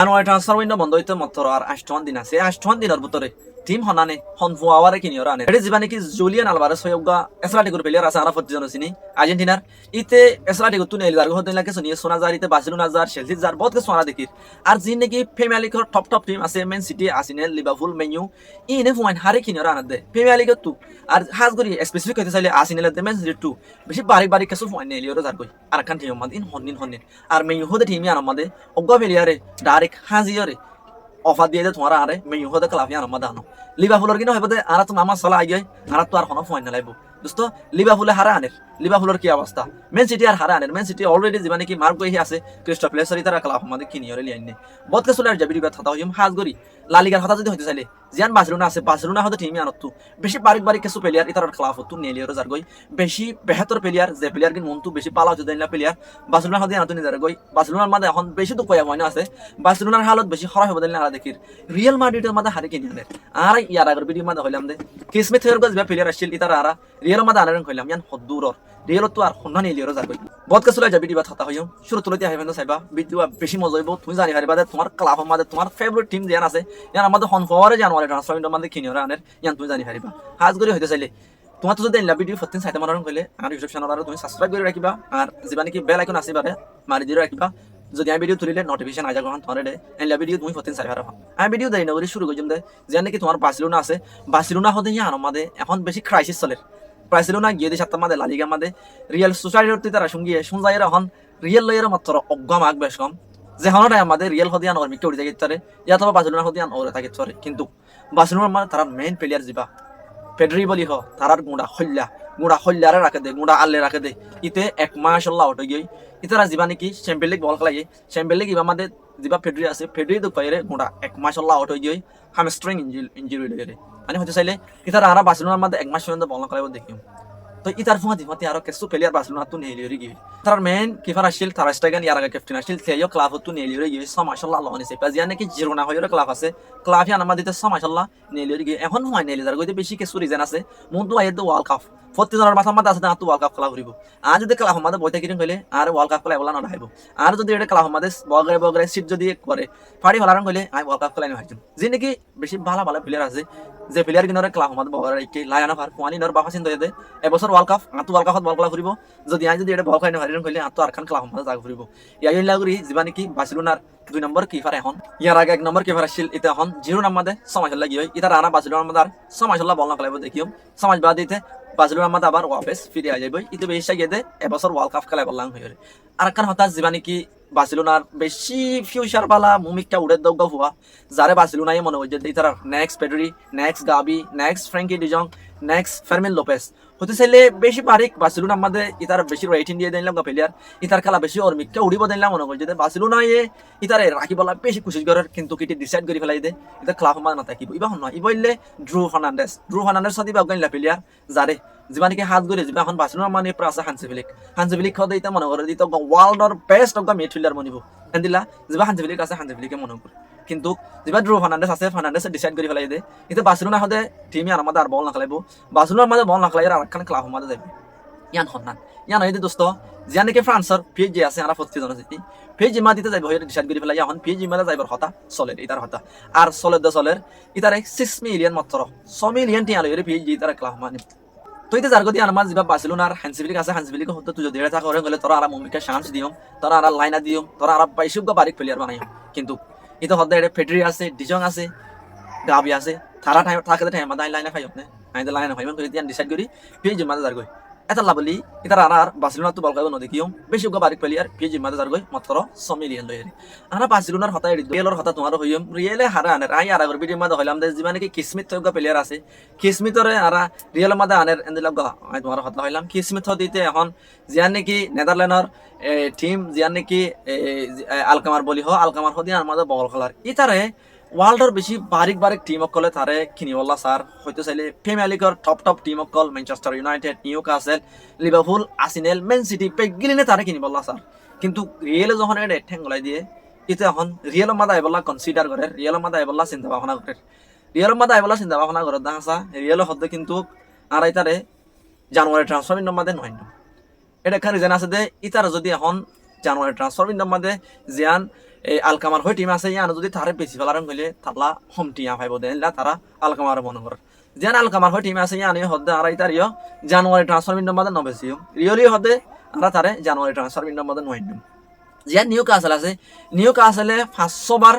জানুয়ারি transfer window বন্ধ হইতে মাত্র আর 8 দিন আছে। 8 দিনের ভিতরে টিম হনানে হন ফুয়াওয়ারে কিনিও রানে এটা জীবানি কি জুলিয়ান আলভারেস হয়গা এসলাটিকোর প্লেয়ার আছে আরা 40 জন চিনি আর্জেন্টিনার ইতে এসলাটিকো তুনে এলগার হতে লাগে শুনিয়ে সোনা জার ইতে বার্সেলোনা জার চেলসি জার বহুত কে সোনা দেখির আর জিন নাকি প্রিমিয়ার লিগের টপ টিম আছে Man City Arsenal Liverpool Man U ইনে ফুয়াইন হারে কিনিও রানে দে প্রিমিয়ার লিগের তু আর হাজ করি স্পেসিফিক হতে চাইলে আর্সেনাল দে ম্যান সিটি টু বেশি বারিক কিছু ফুয়াইন নেলিও জার কই আর কান টিম মাদ ইন হন্নিন আর ম্যান ইউ হতে টিম আর আমাদের অগ্গা প্লেয়ারে ডাইরেক্ট হাজিয়রে অফার দিয়ে দে তোমার আরে মেয়ু হতে ক্লাফি আর আমাদের আনো লিভারপুলের কিন্তু হইবদে আর তো মামা সালা আইয় আর তো আর কোনো ফাইন না লাইবো দোস্ত লিভারপুলে হারা আনের লিভারপুলের কি অবস্থা ম্যান সিটি আর হারা আনের ম্যান সিটি অলরেডি জীবনে কি মার্ক গই আছে ক্রিস্টোফার প্লেসারি তারা ক্লাব আমাদের কিনিয়রে লিয়াই নে বদকে চলে আর যাবি দিবা থাতা হইম হাজ গরি লা লিগার কথা যদি হইতে চাইলে জিয়ান বার্সেলোনা আছে বার্সেলোনা হতে টিমই আনতো বেশি বারিক কিছু প্লেয়ার ইতার ক্লাব হতো নেলিয়র জার গই বেশি বেহতর প্লেয়ার যে প্লেয়ার কিন মনতু বেশি পালা হতে দেনা প্লেয়ার বার্সেলোনা হতে আনতো নিজার গই বার্সেলোনার মধ্যে এখন বেশি তো কয়া ময়না আছে বার্সেলোনার হালত বেশি খরা হবে দেনা আর দেখির রিয়াল মাদ্রিদের মধ্যে হারে কিনি আনে আর ইয়ার আগের ভিডিও মধ্যে হইলাম দে কিসমিথ হের গজ প্লেয়ার আসছিল ইতার আর রিয়াল মধ্যে আনারেন কইলাম ইয়ান হদ্দুরর রিয়াল তো আর হন্না নেলিয়র জার গই বদকে চলে যাবি দিবা থাতা হইম শুরু তুলতে আইবেন সাইবা ভিডিও বেশি মজা হইব তুমি জানি হারিবা তোমার ক্লাব আমাদের তোমার ফেভারিট টিম জিয়ান আছে ইয়ান আমাদের হন ফওয়ারে জানুয়ারি ট্রান্সফার উইন্ডো মধ্যে কিনিও আনের ইয়ান তুমি জানি হারিবা হাজ গরি হইতে চাইলে তোমার তো যদি এনলা ভিডিও ফতিন সাইতে মারান কইলে আর ইউটিউব চ্যানেল আর তুমি সাবস্ক্রাইব করে রাখিবা আর জিবানি কি বেল আইকন আছে বারে মারি দিয়ে রাখিবা যদি আমি ভিডিও তুলিলে নোটিফিকেশন আইজা গহন তোমার দে এনলা ভিডিও তুমি ফতিন সাইতে পারবা আমি ভিডিও দেই না করি শুরু কইজম দে জানি কি তোমার বার্সেলোনা আছে বার্সেলোনা হতে ইয়ান আমাদের এখন বেশি ক্রাইসিস চলে বার্সেলোনা গিয়ে দে সাতটা মাদে লা লিগা মাদে রিয়াল সোসাইটির তারা সঙ্গী শুনজাইরা হন রিয়াল লয়ের মাত্র অজ্ঞাম আগ বেশ কম যে হনটাই আমাদের রিয়াল হদিয়ান ওর মিকে উড়ে যাইতে পারে ইয়া তো বার্সেলোনা হদিয়ান ওরে থাকে পারে কিন্তু বার্সেলোনার মানে তারা মেইন প্লেয়ার যাবা পেড্রি বলি হ তারার গুড়া হল্লারে রাখে দে গুড়া আল্লে রাখে দে ইতে এক মাশাল্লাহ ওটা গিয়ে ইতারা যাবা নাকি চ্যাম্পিয়ন লিগ বল খেলাই চ্যাম্পিয়ন লিগ ইবা আমাদের যাবা পেড্রি আছে পেড্রি দুঃখ পাইরে গুড়া এক মাশাল্লাহ ওটা গিয়ে হামস্ট্রিং ইঞ্জুরি হয়ে মানে হতে চাইলে ইতারা আর বার্সেলোনার মধ্যে এক মাস পর্যন্ত বল খেলাইব দেখিম তো ইতার ফুয়া দিমাতে আরো কিছু প্লেয়ার বার্সেলোনা তো নেলিয়রি গিয়ে তার মেইন কিপার আসছিল তার স্টাইগান ইয়ার আগে ক্যাপ্টেন আসছিল সেও ক্লাব তো নেলিয়রি গিয়ে মাশাল্লাহ আল্লাহ নিছে পাজিয়া নাকি জিরোনা হইরে ক্লাব আছে ক্লাব ইয়ান আমাদের দিতে মাশাল্লাহ নেলিয়রি গিয়ে এখন হয় নেলিজার গইতে বেশি কিছু রিজন আছে মন তো আইতো ওয়ার্ল্ড কাপ 40 জনের মাথা মাথা আছে না তো ওয়ার্ল্ড কাপ খেলা ঘুরিব আর যদি ক্লাব আমাদের বইতে কিরিং হইলে আর ওয়ার্ল্ড কাপ খেলা বলা না হাইব আর যদি এটা ক্লাব আমাদের বগরে সিট যদি করে ফাড়ি হলারং হইলে আই ওয়ার্ল্ড কাপ খেলাই হাইজুম যে নাকি বেশি ভালো প্লেয়ার আছে যে প্লেয়ার কিনরে ক্লাব আমাদের বগরে কি লায়ানা ফার কোয়ানি নর বাফা চিন্তা দে এবছর ওয়ার্ল্ড কাপ আতো ওয়ার্ল্ড কাপত বল খেলা ঘুরিব যদি আই যদি এটা বল খাই না হারিরং হইলে আতো আর খান ক্লাব আমাদের জাগ ঘুরিব ইয়াই লাগরি যিবা নাকি বার্সেলোনার 2 নম্বর কিপার এখন ইয়ার আগে 1 নম্বর কিপার আসছিল এটা এখন 0 নম্বর মধ্যে সমাজল্লাহ গিয়ে ইতার আনা বার্সেলোনার মধ্যে সমাজল্লাহ বল না খেলাইব দেখিও সমাজ বাদ দিতে বার্সেলোনার মধ্যে আবার ওয়াপেস ফিরে যাইব ইতে বেশি গিয়ে দে এবছর ওয়ার্ল্ড কাপ খেলাই বললাম হইরে আর কান হতা যিবা নাকি বার্সেলোনার বেশি ফিউচার বালা মুমিকটা উড়ে দৌগা হুয়া যারে বার্সেলোনাই মনে হয় যে ইতার নেক্সট পেড্রি নেক্সট গাবি next Frenkie de Jong next Fermin Lopez হতে চাইলে বেশি বারিক বার্সেলোনার মধ্যে ইতার বেশি রেটিং দিয়ে দিলাম গা প্লেয়ার ইতার খেলা বেশি ওর মিকটা উড়িব দিলাম মনে হয় যে বার্সেলোনায় ইতারে রাখি বলা বেশি কোশিশ করার কিন্তু কিটি ডিসাইড করে ফেলাই দে এটা ক্লাব আমার না থাকিব ইবা হন ইবইলে ড্রু ফার্নান্ডেস সদিবা গইলা প্লেয়ার যারে যিমানিকে হাত গরে যিবা এখন বার্সেলোনার মানে প্রায় আছে হানসি ফ্লিক খদে ইতা মনে করে দিত ওয়ার্ল্ডর বেস্ট অফ দ্য মিডফিল্ডার মনিব এন্দিলা যিবা হানসি ফ্লিক আছে হানসি ফ্লিকে মনে করে কিন্তু যিবা ড্রু ফার্নান্ডেস আছে ফার্নান্ডেস ডিসাইড করে ফেলাই দে এটা বার্সেলোনা হদে টিমই আর আমাদের আর বল না খেলাইব বার্সেলোনার মাঝে বল না খেলাই আর একখান ক্লাব আমাদের যাবে ইয়ান হন্নান ইয়ান হইতে দোস্ত জিয়া নাকি ফ্রান্সর পিএসজি আছে আর 40 জন আছে পিএসজি মা দিতে যাইব হইতে ডিসাইড করে ফেলাই এখন পিএসজি মালে যাইবার হতা চলে ইতার হতা আর চলের ইতার 6 মিলিয়ন মাত্র 6 মিলিয়ন টিয়া লইরে পিএসজি ইতার ক্লাব মানে তো ইতে যার গতি আমার যিবা বার্সেলোনার হানসি ফ্লিক আছে হানসি ফ্লিক হতে তুই যদি এটা থাকে গেলে তোরা আর মুমিকা চান্স দিও তোরা আর লাইনা দিও তোরা আর বাইশুগ বারিক প্লেয়ার বানাইও কিন্তু ইতো হদে এটা ফেডরি আছে ডিজং আছে গাবি আছে তারা থাকে টাইম মাদাই লাইনা খাই আপনি আইদা লাইনা খাইবেন তো ইতিয়ান ডিসাইড করি পিএসজি মাঝে যার গই এটা লাভলি ইতার আর বার্সেলোনা তো বল খাইব নদেখিও বেশি বারিক প্লেয়ার পিএসজি মাঝে যার গই মাত্র 100 মিলিয়ন লইরে আনা বার্সেলোনার হতা এডি রিয়েলর হতা তোমার হইম রিয়েলে হারা আনে আই আর আগর ভিডিও মাঝে হইলাম দে যিবা নাকি কিসমিত থগা প্লেয়ার আছে কিসমিতরে আর রিয়েল মাঝে আনের এন্দিলাম গা আই তোমার হতা হইলাম কিসমিত দিতে এখন জিয়ান নাকি নেদারল্যান্ডর টিম জিয়ান নাকি আলকামার বলি আলকামার হদি আর মাঝে বল খেলার ইতারে ওয়ার্ল্ডর বেশি বারিক টিম অকলে তারে কিনিবলা স্যার হয়তো চাইলে প্রিমিয়ার লিগৰ টপ টিম অকল Manchester United Newcastle Liverpool Arsenal Man City পেগিলিনে তারে কিনিবলা স্যার কিন্তু রিয়েলে যখন এটা ঠেঙ্গলাই দিয়ে ইতে এখন রিয়েল মাদা আইবলা কনসিডার করে রিয়েল মাদা আইবলা চিন্তা ভাবনা করে দেখা রিয়েল হদ্দে কিন্তু আর ইতারে জানুয়ারি ট্রান্সফার উইন্ডোর মধ্যে নয় এটা এখানে রিজন আছে যে ইতার যদি এখন জানুয়ারি ট্রান্সফার উইন্ডোর মধ্যে জিয়ান এই আলকামার হয়ে টিম আছে ইয়ানো যদি তারে বেশি ফেলার হইলে তালা হমটিয়া পাইব দেন তারা আলকামার মনে করে যেন আলকামার হয়ে টিম আছে ইয়ানি হদে আর ইতার জানুয়ারি ট্রান্সফার উইন্ডোর মধ্যে নবেছি রিয়লি হদে আমরা তারে জানুয়ারি ট্রান্সফার উইন্ডোর মধ্যে নয় যে নিউ কাসেল আছে নিউ কাসেলে 500 বার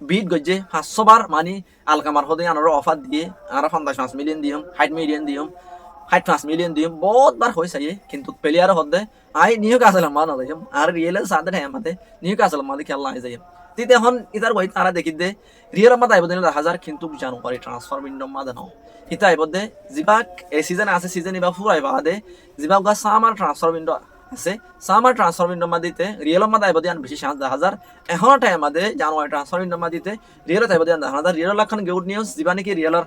বিট গজে 500 বার মানে আলকামার হদে আনার অফার দিয়ে আর 55 মিলিয়ন দিম 60 মিলিয়ন দিম 5 মিলিয়ন দিম বহুত বার হয়েছে কিন্তু প্লেয়ার হদে আই নিউ কাসেল মান যাইম আর রিয়েলের সাথে টাইমাতে নিউ কাসেল মাদি খেলা আই যাইম তিতে এখন ইতার বই তারা দেখি দে রিয়েল মাদ আইব দেন 1000 কিন্তু জানুয়ারি ট্রান্সফার উইন্ডো মাদে ন হিতা আইব দে জিবাক এই সিজন আছে সিজন ইবা ফুরাই বাদে জিবাক গা সামার ট্রান্সফার উইন্ডো আছে সামার ট্রান্সফার উইন্ডো মাদিতে রিয়েল মাদ আইব দেন বেশি চান্স 10,000 এখন টাইমাতে জানুয়ারি ট্রান্সফার উইন্ডো মাদিতে রিয়েল আইব দেন 10,000 রিয়েল লাখান গুড নিউজ জিবা নাকি রিয়েলর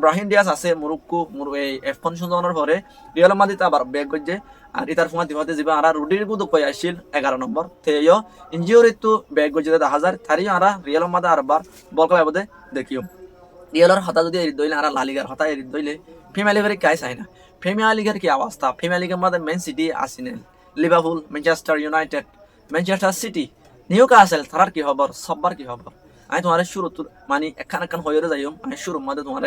ব্রাহিম ডিয়াস আছে মুরুক্কু এই F1 সুন্দর পরে রিয়েল মাদিতে আবার ব্যাক গজে আর ইতার ফুয়া দিবাতে জিবা আর রুডির গুদ কই আসিল 11 নম্বর তেয় ইনজিওরি তো ব্যাক গজে 10,000 থারি আর রিয়েল মাদ আর বার বল কলাই বদে দেখিও রিয়েলর হতা যদি এরি দইলে আর লা লিগার হতা এরি দইলে প্রিমিয়ার লিগের কাই চাই না প্রিমিয়ার লিগের কি অবস্থা প্রিমিয়ার লিগের মধ্যে man City Arsenal Liverpool Manchester United Manchester city Newcastle তারার কি খবর সববার কি খবর আমি তোমার শুরু মানে একখান হয়ে যাইম আমি শুরুর মধ্যে তোমার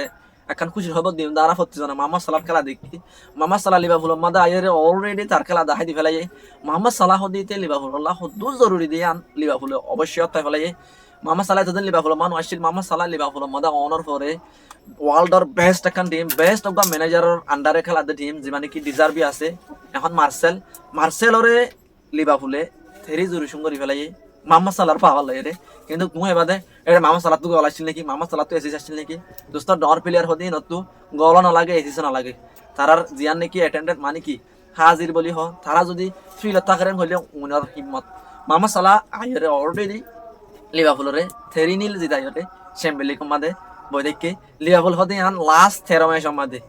একখান খুশির খবর দিম দাঁড়া হচ্ছে জানা মোহাম্মদ সালাহ খেলা দেখি মোহাম্মদ সালাহ লিভারপুলের মধ্যে আইরে অলরেডি তার খেলা দেখাই দি ফেলাই মোহাম্মদ সালাহ দিতে লিভারপুল আল্লাহ দু জরুরি দিয়ে আন লিভারপুলে অবশ্যই তাই ফেলাই মোহাম্মদ সালাহ যদি লিভারপুলের মানুষ আসছিল মোহাম্মদ সালাহ লিভারপুলের মধ্যে অনার পরে ওয়ার্ল্ডর বেস্ট একখান টিম বেস্ট অফ দ্য ম্যানেজারের আন্ডারে খেলা টিম যে মানে কি ডিজার্ভি আছে এখন মার্সেলরে লিভারপুলে থেরি জরুরি সুন্দরী ফেলাই মোহাম্মদ সালাহর পাওয়ার লাগে রে কিন্তু তুমি এবারে এটা মোহাম্মদ সালাহ তো গল আসছিল নাকি মোহাম্মদ সালাহ তো এসিস আসছিল নাকি দোস্ত ডর প্লেয়ার হতেই নতু গল নালাগে এসিস নালাগে তারার জিয়ান নাকি অ্যাটেন্ডেন্ট মানে কি হাজির বলি হ তারা যদি ফিল্ড থাকেন হইলে উনার হিম্মত মোহাম্মদ সালাহ আইরে অলরেডি লিভারপুলরে থেরি নীল জিতাইরে চ্যাম্পিয়ন লিগ মাদে বই দেখে লিভারপুল হতে আন লাস্ট 13 ম্যাচ মাদে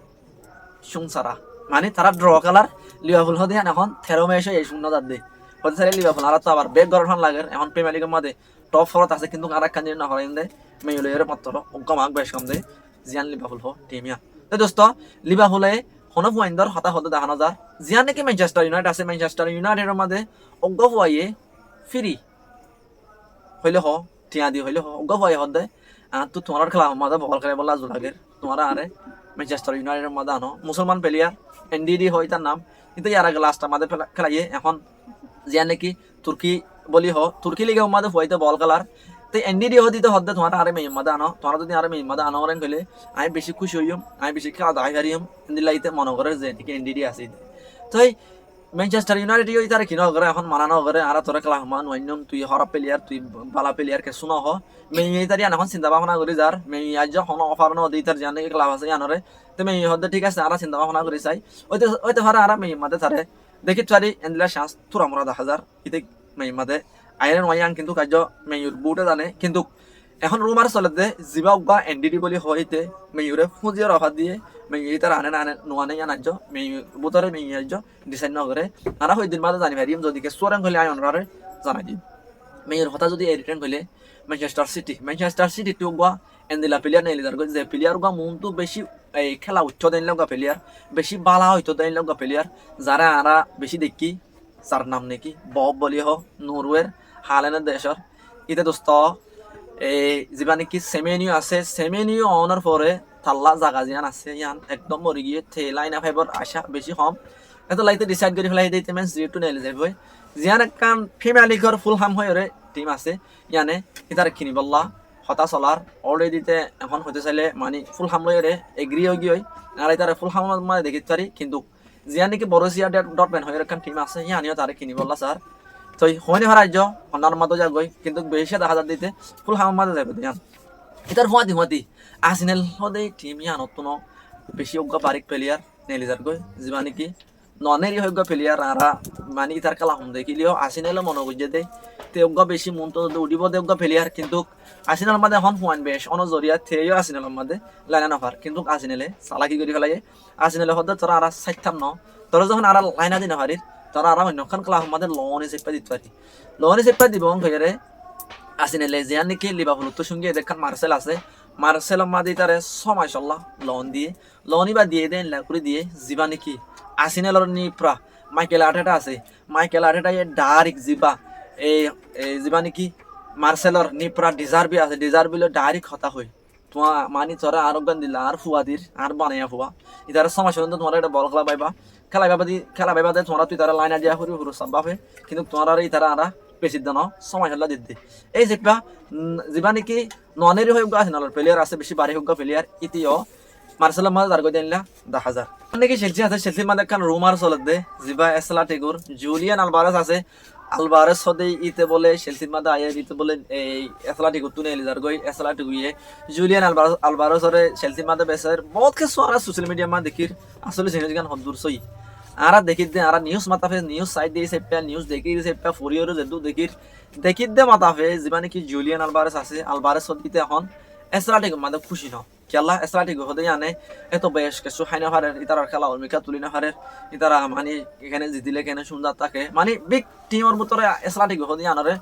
সুংসারা মানে তারা ড্র কালার লিভারপুল হতে আন এখন 13 ম্যাচে এই শূন্য দাঁত দে হতে সারে লিভারপুল আর তো আবার বেগ গরম লাগে এখন প্রিমিয়ার লিগের মধ্যে টপ 4 আছে কিন্তু আর একখান না হরাইন দে মেইলের মাত্র কম আগ বেশ কম দে জিয়ান লিভারপুল হ টিমিয়া তো দোস্ত লিভারপুলে হনো পয়েন্টর হতা হতে দেখানো যা জিয়ান নাকি ম্যানচেস্টার ইউনাইটেড আছে ম্যানচেস্টার ইউনাইটেডের মধ্যে অজ্ঞ হওয়াইয়ে ফ্রি হইলে হ টিয়া দি হইলে হ অজ্ঞ হওয়াই হদে তো তোমার খেলা মাঝে বল খেলে বলা জোলাগের তোমার আরে ম্যানচেস্টার ইউনাইটেডের মধ্যে আনো মুসলমান প্লেয়ার এনডিডি হয় তার নাম কিন্তু ইয়ার আগে লাস্ট আমাদের খেলাইয়ে এখন জিয়া নাকি তুর্কি বলি হ তুর্কি লিগে আমাদের হইতে বল খেলার তো এনডিডি হো দিতে হদে তোমার আরে মেয়ে মাদে আনো তোমার যদি আরে মেয়ে মাদে আনো করেন কইলে আমি বেশি খুশি হইম আমি বেশি খেলা দাই হারিম ইন্দিলাইতে মনে করে যে নাকি এনডিডি আছে তো ম্যানচেস্টার ইউনাইটেড ইও তার কিনো করে এখন মানানো করে আর তোরা খেলা মান ওয়াইনম তুই হরাপ প্লেয়ার তুই বালা প্লেয়ার কে শুনো হ মেয়ে তার এখন চিন্তা ভাবনা করি যার মেয়ে আজ হন অফার ন দিই তার জানে ক্লাব আছে জানরে তো মেয়ে হদে ঠিক আছে আর চিন্তা ভাবনা করি চাই ওইতে ভাড়া আর মেয়ে মাদে তারে দেখি চারি এন্দিলা চান্স তুরা মরা 10,000 ইতে মেয়ে মাদে আইরন ওয়াইয়ান কিন্তু কাজ মেয়ুর বুটে জানে কিন্তু এখন রুমার চলে দে জিবাউগা এনডিডি বলি হইতে মেয়ুরে ফুজিয়ার অফার দিয়ে মেয়ু তার আনে না আনে নোয়ানে আনাজ্য মেয়ু বুতরে মেয়ু আজ্য ডিসাইড ন করে আর হই দিন মাদে জানি ভারিম যদি কে সোরাং হইলে আই অনরারে জানাই দিম মেয়ুর হতা যদি এই রিটার্ন হইলে ম্যানচেস্টার সিটি তো গা এন্দিলা প্লেয়ার নেই লিদার যে প্লেয়ার গা মন তো বেশি এই খেলা উচ্চ দেন লগা প্লেয়ার বেশি বালা হইতো দেন লগা প্লেয়ার যারা আরা বেশি দেখি যার নাম নাকি বব বলি হ নরওয়ের হালেনের দেশর ইতে দোস্ত এই যিবা নাকি সেমেনিও আছে সেমেনিও অনার পরে থাল্লা জাগা জিয়ান আছে ইয়ান একদম মরি গিয়ে লাইন আপ ফাইবার আশা বেশি কম এত লাইতে ডিসাইড করে ফেলাই দিতে মেন জিরো নেলে যাইব জিয়ান একখান প্রিমিয়ার লিগর ফুল হাম হয়ে টিম আছে ইয়ানে ইতার কিনি বললা হতা চলার অলরেডিতে এখন হতে চাইলে মানে ফুল হাম লয়ে এগ্রি হয়ে গিয়ে আর ইতার ফুল হাম মানে দেখি পারি কিন্তু জিয়া নাকি বরসিয়া ডটম্যান হয়ে একখান টিম আছে ইয়ানিও তারে কিনি বললা স্যার তো হয়নি হারাইজ হন্ডার মাতো যা গই কিন্তু বেশি 10,000 দিতে ফুল হাম মাঝে যাবে ইয়ান ইতার হুয়াতি আর্সেনাল হদে টিম ইয়ান অতনো বেশি অজ্ঞ বারিক প্লেয়ার নেলিজার গই যিবা নাকি ননেরই হজ্ঞ প্লেয়ার আরা মানে ইতার খেলা হম দেখিলেও আর্সেনাল মনে করছে দে তে অজ্ঞ বেশি মন তো উঠিব দে অজ্ঞ প্লেয়ার কিন্তু আর্সেনাল মাঝে এখন হুয়ান বেশ অন জরিয়া থেও আর্সেনাল মাঝে লাইন অফার কিন্তু আর্সেনালে চালাকি করে ফেলাই আর্সেনাল হদে তোরা আরা 60 ন তোরা যখন আরা লাইনা দিন হারির তারা আর অন্যখান খেলা আমাদের লোনে চেপা দিতে পারি লোনে চেপা দিব হয়ে আসিনালে জিয়ান নাকি লিভারপুল তো সঙ্গে এখান মার্সেল আছে মার্সেল মাদি তারে 6 মাস লোন দিয়ে লোনই বা দিয়ে দেন করে দিয়ে জিবা নাকি আসিনালর নি প্রা মাইকেল আর্টেটা আছে মাইকেল আর্টেটা ডাইরেক্ট জিবা এই জিবা নাকি মার্সেলর নিপ্রা ডিজার্বি আছে ডিজার্বিলে ডাইরেক্ট হতা হই তোমার মানি তোরা আর গান দিলা আর ফুয়াদির আর বানাইয়া ফুয়া ইতার সমস্যা কিন্তু তোমার একটা বল খেলা বাইবা দে তোমরা তুই তারা লাইন দিয়া করি পুরো সব বাপে কিন্তু তোমার আর ইতারা আরা বেশি দিন সময় হল্লা দিতে এই যেটা যিবা নেকি ননেরই হোক গা সিনালর প্লেয়ার আছে বেশি বাড়ি হোক গা প্লেয়ার ইতিও মার্সেলের মাঝে দাঁড় করে দিলা 10,000 নাকি চেলসি আছে চেলসির মাঝে কান রুমার চলে দে যিবা এসলাটিগুর জুলিয়ান আলভারেজ আছে আলভারেজ সদে ইতে বলে চেলসির মাঝে আয়ে ইতে বলে এই এসলাটিগু তুনে এলিজার গই এসলাটিগু ইয়ে জুলিয়ান আলভারেজ ওরে চেলসির মাঝে বেসার বহুত কিছু আর সোশ্যাল মিডিয়া মা দেখির আসলে জিনিস গান হদুর সই আরা দেখির দে আরা নিউজ মাতাফে নিউজ সাইড দিয়ে সেপটা নিউজ দেখি সেপটা ফরিয়র যেদু দেখির দে মাতাফে যিবা নাকি জুলিয়ান আলভারেজ আছে আলভারেজ সদিতে এখন এসলাটিগু মাঝে খুশি ন খেলা এসলাটিগু হদে আনে এত বেশ কিছু হাইনা হারের ইতারা খেলা অর্মিকা তুলি না হারের ইতারা মানে এখানে জিতিলে কেন সুন্দর থাকে মানে বিগ টিমের ভিতরে এসলাটিগু হদে আনারে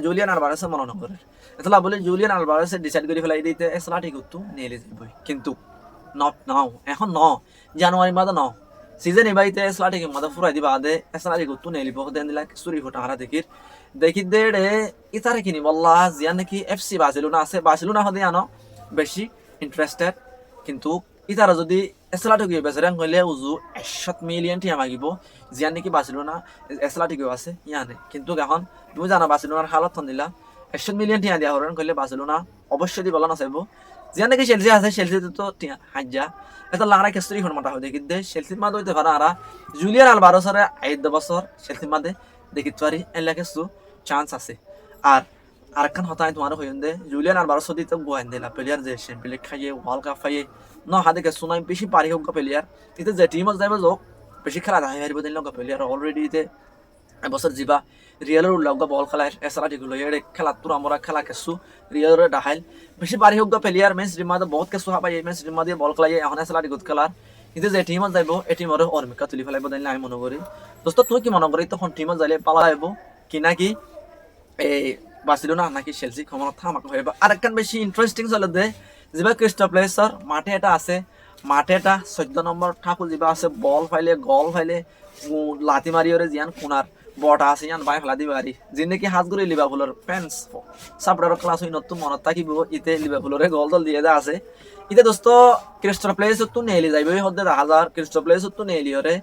জুলিয়ান আলভারেজ মনে নকরে এতলা বলে জুলিয়ান আলভারেজ ডিসাইড করে ফেলাই দিতে এসলাটিগু তো নেলে যাবে কিন্তু নাও এখন জানুয়ারি মাঝে সিজন এবাইতে এসলাটিগু মাঝে ফুরাই দিবা আদে এসলাটিগু তো নেলিব হদে দিলা সুরি ফোটা হারা দেখি দে ইতারে কিনি বল্লা জিয়া নাকি এফসি বার্সেলোনা আছে বার্সেলোনা হদে আনো বেশি ইন্টারেস্টেড কিন্তু ইতারা যদি এসলাটিগু বেচারাং হইলে উজু 100 মিলিয়ন টিয়া মাগিব জিয়া নাকি বার্সেলোনা এসলাটিগু আছে ইয়ানে কিন্তু এখন তুমি জানা বার্সেলোনার হালত দিলা 100 মিলিয়ন টিয়া দিয়া হরণ কইলে বার্সেলোনা অবশ্যই দি বলা না চাইব জিয়া নাকি চেলসি আছে চেলসিতে তো টিয়া হাজ্জা এটা লারা কেস্টরি হন মাটা হয় দেখি দে চেলসির মাঝে হইতে পারে আরা জুলিয়ান আলভারেজের 8 বছর চেলসির মাঝে দেখিতে পারি এলা কিছু চান্স আছে আর আরেকখান হতায় তোমার হইন দে জুলিয়ান আলভারেজ সদিতে গোয়েন দিলা প্লেয়ার যে চ্যাম্পিয়ন লিগ খাইয়ে ওয়ার্ল্ড কাপ খাইয়ে ন হাতে কে সুনাই বেশি পারি হোক প্লেয়ার ইতে যে টিমত যাইব যোগ বেশি খেলা দাহি হারিব দিন লগা প্লেয়ার অলরেডি ইতে এবছর যিবা রিয়েলের লগা বল খেলায় এসলাটিগু লইয়ে খেলা তোর আমরা খেলা কেসু রিয়েলের ডাহাইল বেশি পারি হোক প্লেয়ার মেস রিমাদে বহুত কেসু হাবাই মেস রিমা দিয়ে বল খেলায় এখন এসলাটিগু খেলার কিন্তু যে টিমত যাইব এই টিমরে অর্মিকা তুলি ফেলাইব দিন আমি মনে করি দোস্ত তুই কি মনে করি তখন টিমত যাইলে পালা যাইব কি নাকি এই বার্সেলোনা নাকি চেলসি ক্ষমতা থামাকে হইব আরেকখান বেশি ইন্টারেস্টিং চলে দে যিবা ক্রিস্টাল প্লেসর মাঠে এটা আছে মাঠে এটা 14 নম্বর ঠাকুর যিবা আছে বল ফাইলে গল ফাইলে লাতি মারিওরে জিয়ান কোনার বটা আছে ইয়ান বাই ফেলা দিবা পারি যে নাকি হাত ঘুরে লিভারপুলের ফ্যান্স সাপড়ার ক্লাস হই নতুন মনত থাকিব ইতে লিভারপুলের গোল দল দিয়ে দা আছে ইতে দোস্ত ক্রিস্টাল প্লেসর তো নেলি যাইবে হদে 1000 ক্রিস্টাল প্লেসর তো নেলি হরে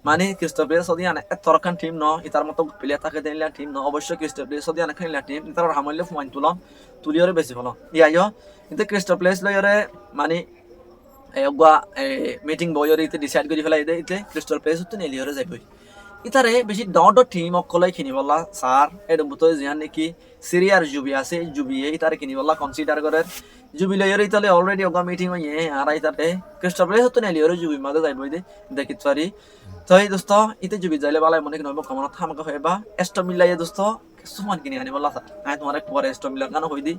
মানে ক্রিস্টাল প্লেস সদি আনে তরকান টিম ন ইতার মতো প্লেয়ার থাকে দেনিলা টিম ন অবশ্যই ক্রিস্টাল প্লেস সদি আনে খেলিলা টিম ইতার হামলে ফুয়াইন তুলিওরে বেশি ভালো ইয়াইও কিন্তু ক্রিস্টাল প্লেস লয়রে মানে এগুয়া মিটিং বয়রে ইতে ডিসাইড করে ফেলাই দে ইতে ক্রিস্টাল প্লেস তো নেলিওরে যাইবই ইতারে বেশি ডট টিম অকলাই কিনি বলা স্যার এর বুতো জিয়ান নাকি সিরিয়ার জুবি আছে জুবিয়ে ইতারে কিনি বলা কনসিডার করে জুবি লয়রে ইতালে অলরেডি ওগা মিটিং হইয়ে আর ইতাতে ক্রিস্টাল প্লেস তো নেলিওরে জুবি মাঝে যাইবই দে দেখিত পারি তাই দোস্ত ইতে জুবি যাইলে বালাই মনে নইব কমন থামকা হইবা এস্টো মিলাইয়ে দোস্ত সুমান কিনি আনি বলা আই তোমার পরে এস্টো মিলার গান হই দি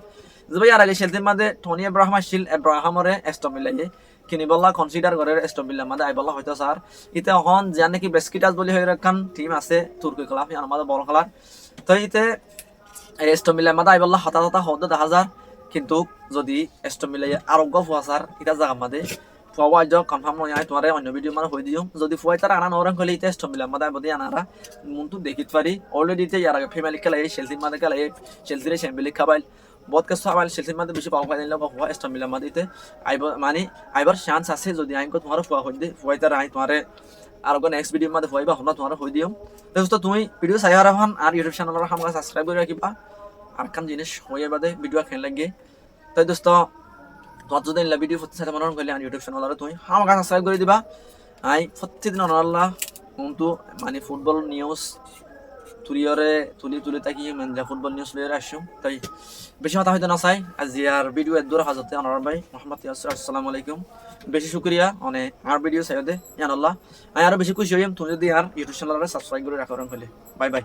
যবে আর আলি শেলতে মাঝে টনি ইব্রাহিম আসিল ইব্রাহিমরে এস্টো মিলাইয়ে কিনি বলা কনসিডার করে এস্টো মিলার মাঝে আই বলা হয়তো স্যার ইতে হন জান নাকি বেস্কিটাস বলি হই রাখান টিম আছে তুর্কি ক্লাব ইয়ার মাঝে বল খেলার তো ইতে এস্টো মিলার মাঝে আই বলা হতা হদ 10,000 কিন্তু যদি এস্টো মিলাইয়ে আরোগ্য ফুয়া স্যার ইটা জায়গা মাঝে ফুয়া জব কনফার্ম নয় আই তোমারে অন্য ভিডিও মানে হই দিও যদি ফুয়াই তারা আনা নরং কইলে টেস্ট মিলা মাদা বদি আনারা মুন্তু দেখিত পারি অলরেডি তে ইয়ার আগে ফ্যামিলি খেলা এই চেলসি মাদে খেলা এই চেলসির চ্যাম্পিয়ন লিগ খাবাইল বহুত কিছু খাবাইল চেলসি মাদে বেশি পাওয়া পাইলে লোক ফুয়া টেস্ট মিলা মাদিতে আইব মানে আইবার চান্স আছে যদি আইন কো তোমার ফুয়া হই দে ফুয়াই তারা আই তোমারে আর গো নেক্সট ভিডিও মাদে ফুয়াইবা হনা তোমারে হই দিও দোস্ত তুমি ভিডিও চাই রাখুন আর ইউটিউব চ্যানেলের হামগা সাবস্ক্রাইব করে রাখিবা আর কান জিনিস হইয়ে বাদে ভিডিও খেল লাগে তাই দোস্ত যদি ভিডিও প্রতিদিন মনে করলে ইউটিউব চ্যানেল তুমি আমাকে সাবস্ক্রাইব করে দিবা আই প্রতিদিন অনাল্লাহ কিন্তু মানে ফুটবল নিউজ তুলি থাকি মানে ফুটবল নিউজ লিয়ে আসুম তাই বেশি কথা হয়তো না চাই আজি আর ভিডিও দূর হাজতে অনার ভাই মোহাম্মদ ইয়াসির আসসালামু আলাইকুম বেশি শুক্রিয়া অনে আর ভিডিও চাই দে ইয়ান আল্লাহ আই আরো বেশি খুশি হইম তুমি যদি আর ইউটিউব চ্যানেল সাবস্ক্রাইব করে রাখো হলে বাই বাই।